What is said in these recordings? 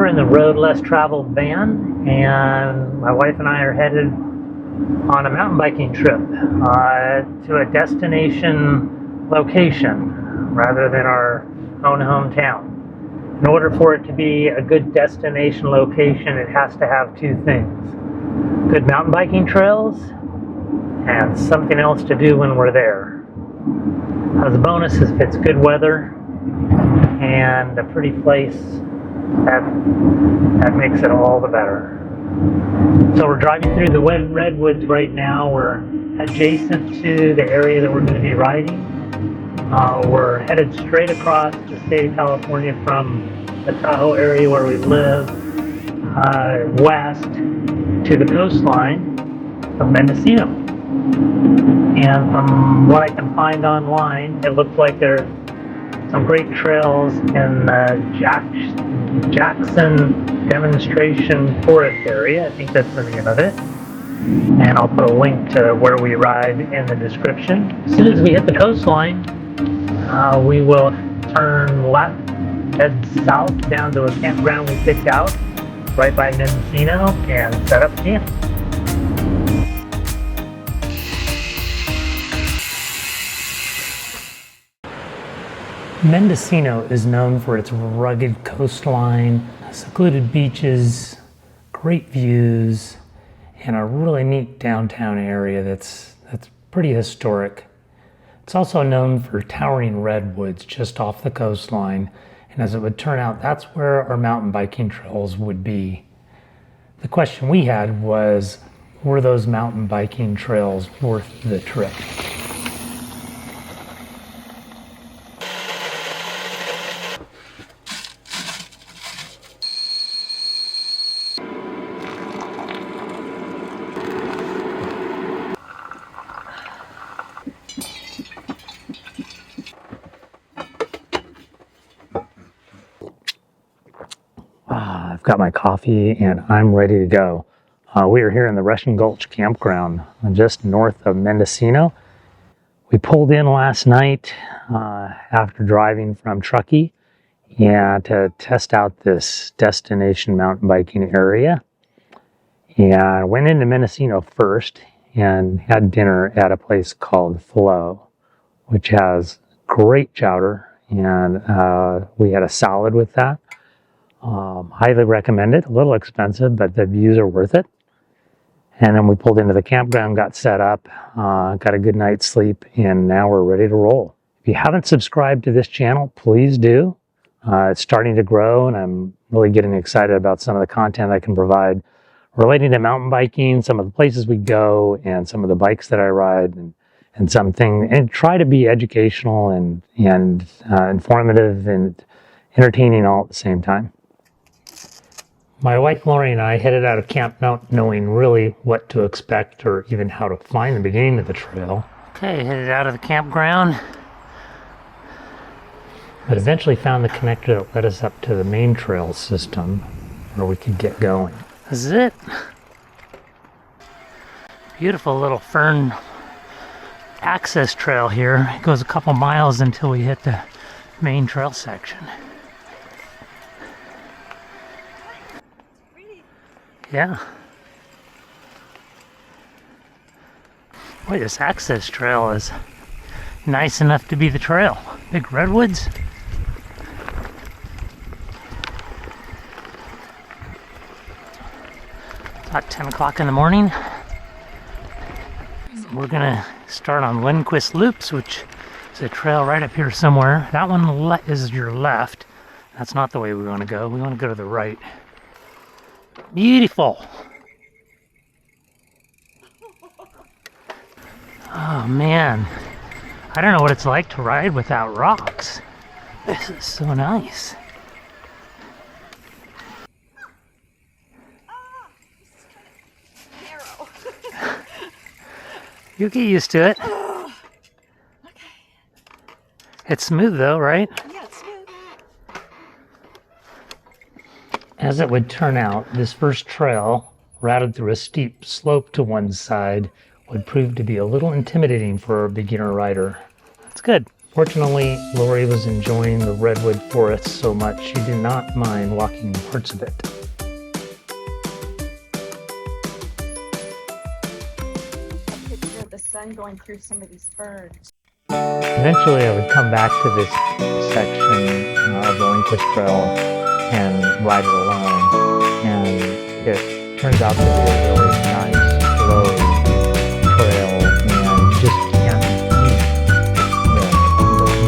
in the road less traveled van, and my wife and I are headed on a mountain biking trip to a destination location rather than our own hometown. In order for it to be a good destination location, it has to have two things: good mountain biking trails and something else to do when we're there. As a bonus, if it's good weather and a pretty place, that makes it all the better. So we're driving through the redwoods right now. We're adjacent to the area that we're going to be riding. We're headed straight across the state of California from the Tahoe area where we live, west to the coastline of Mendocino. And from what I can find online, it looks like there's some great trails in the Jackson Demonstration Forest area. I think that's the name of it. And I'll put a link to where we ride in the description. As soon as we hit the coastline, we will turn left, head south down to a campground we picked out right by Mendocino and set up camp. Mendocino is known for its rugged coastline, secluded beaches, great views, and a really neat downtown area that's pretty historic. It's also known for towering redwoods just off the coastline, and as it would turn out, that's where our mountain biking trails would be. The question we had was, were those mountain biking trails worth the trip? I've got my coffee and I'm ready to go. We are here in the Russian Gulch campground just north of Mendocino. We pulled in last night after driving from Truckee to test out this destination mountain biking area. And I went into Mendocino first and had dinner at a place called Flow, which has great chowder, and we had a salad with that. Highly recommend it. A little expensive, but the views are worth it. And then we pulled into the campground, got set up, got a good night's sleep, and now we're ready to roll. If you haven't subscribed to this channel, please do. It's starting to grow, and I'm really getting excited about some of the content I can provide relating to mountain biking, some of the places we go, and some of the bikes that I ride, and try to be educational and informative and entertaining all at the same time. My wife Lori and I headed out of camp not knowing really what to expect or even how to find the beginning of the trail. Okay, headed out of the campground, but eventually found the connector that led us up to the main trail system where we could get going. This is it. Beautiful little fern access trail here. It goes a couple miles until we hit the main trail section. Yeah. Boy, this access trail is nice enough to be the trail. Big redwoods. It's about 10 o'clock in the morning. We're gonna start on Lindquist Loops, which is a trail right up here somewhere. That one is your left. That's not the way we want to go. We want to go to the right. Beautiful. Oh man, I don't know what it's like to ride without rocks. This is so nice. You'll get used to it. Okay. It's smooth though, right? Yeah, it's smooth. As it would turn out, this first trail, routed through a steep slope to one side, would prove to be a little intimidating for a beginner rider. That's good. Fortunately, Lori was enjoying the redwood forest so much she did not mind walking parts of it. Picture of the sun going through some of these ferns. Eventually, I would come back to this section of the Linquist Trail and ride it alone. And it turns out to be a really nice, slow trail, and you just can't beat the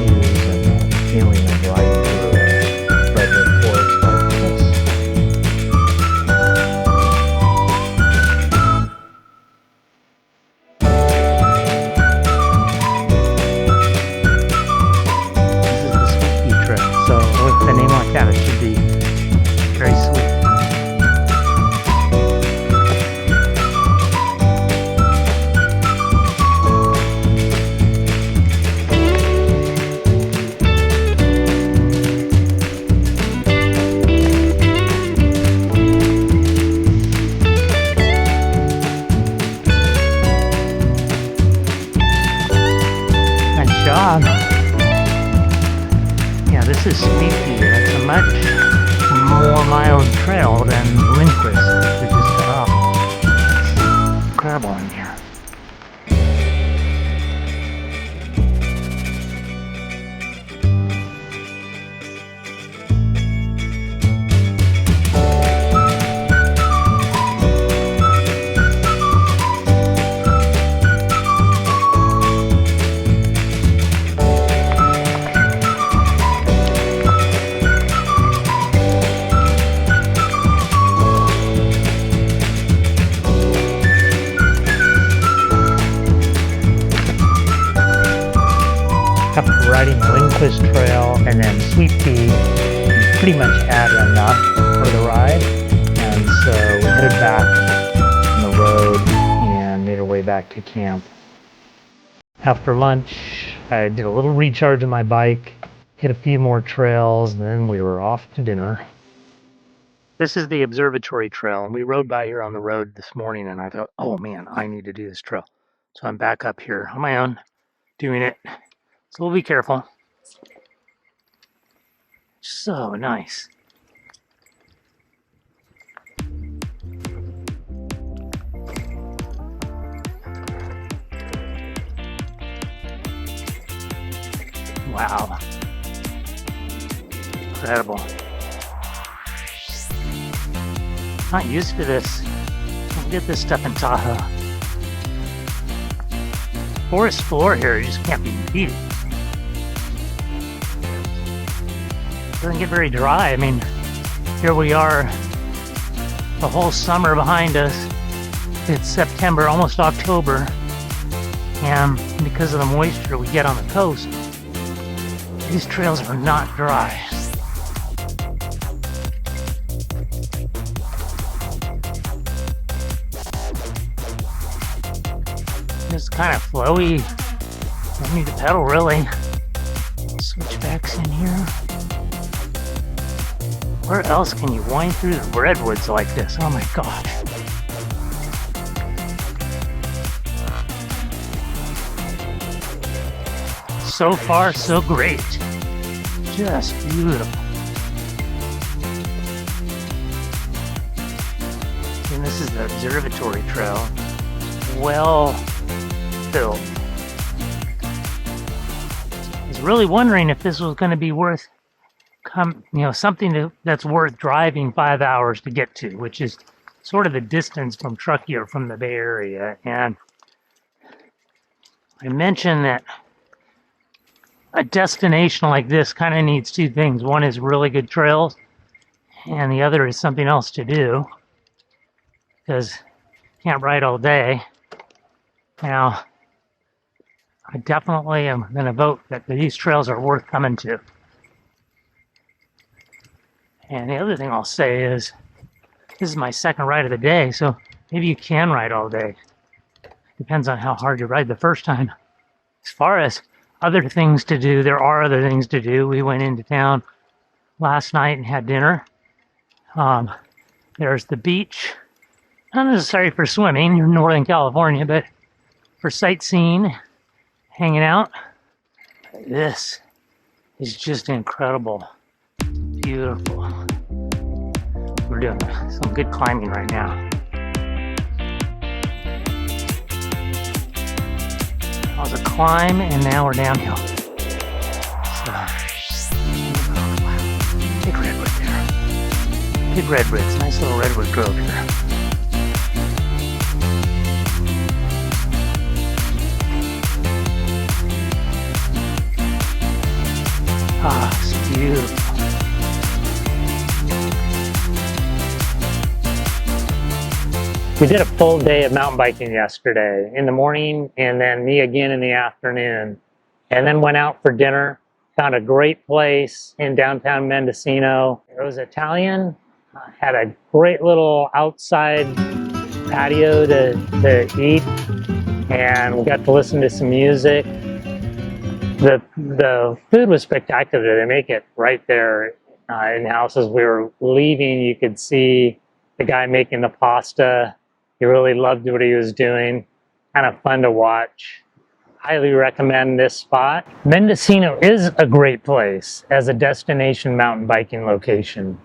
views and the feeling of riding through a redwood forest like this. This is the Sweet Pea Trail, so with a name like that, it should be very sweet. Nice job. Yeah, this is Sweet Pea. It's a much more mild trail than Linquist. We just got off. It's incredible in here. After riding the Linquist Trail and then Sweet Pea, we pretty much had enough for the ride, and so we headed back on the road and made our way back to camp. After lunch, I did a little recharge of my bike, hit a few more trails, and then we were off to dinner. This is the Observatory Trail, and we rode by here on the road this morning, and I thought, oh man, I need to do this trail. So I'm back up here on my own, doing it. So we'll be careful. So nice. Wow. Incredible. Not used to this. Don't get this stuff in Tahoe. Forest floor here, you just can't be beat. Doesn't get very dry. I mean, here we are, the whole summer behind us. It's September, almost October, and because of the moisture we get on the coast, these trails are not dry. It's kind of flowy. Don't need to pedal really. Switchbacks in here. Where else can you wind through the redwoods like this? Oh my gosh. So far, so great. Just beautiful. And this is the Observatory Trail. Well filled. I was really wondering if this was going to be worth something that's worth driving 5 hours to get to, which is sort of the distance from Truckee or from the Bay Area. And I mentioned that a destination like this kind of needs two things. One is really good trails, and the other is something else to do, because you can't ride all day. Now, I definitely am going to vote that these trails are worth coming to. And the other thing I'll say is, this is my second ride of the day, so maybe you can ride all day. Depends on how hard you ride the first time. As far as other things to do, there are other things to do. We went into town last night and had dinner. There's the beach. Not necessary for swimming in Northern California, but for sightseeing, hanging out. This is just incredible. Beautiful. We're doing some good climbing right now. That was a climb, and now we're downhill. So, wow. Big redwood there. Big redwoods. Nice little redwood grove here. Ah, it's beautiful. We did a full day of mountain biking yesterday, in the morning and then me again in the afternoon. And then went out for dinner, found a great place in downtown Mendocino. It was Italian, had a great little outside patio to eat, and we got to listen to some music. The food was spectacular. They make it right there in houses. We were leaving, you could see the guy making the pasta. He really loved what he was doing. Kind of fun to watch. Highly recommend this spot. Mendocino is a great place as a destination mountain biking location.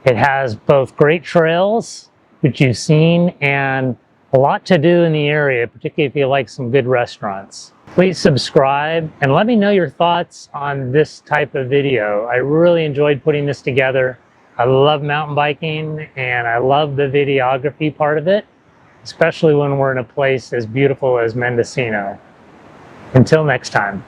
It has both great trails, which you've seen, and a lot to do in the area, particularly if you like some good restaurants. Please subscribe and let me know your thoughts on this type of video. I really enjoyed putting this together. I love mountain biking and I love the videography part of it, especially when we're in a place as beautiful as Mendocino. Until next time.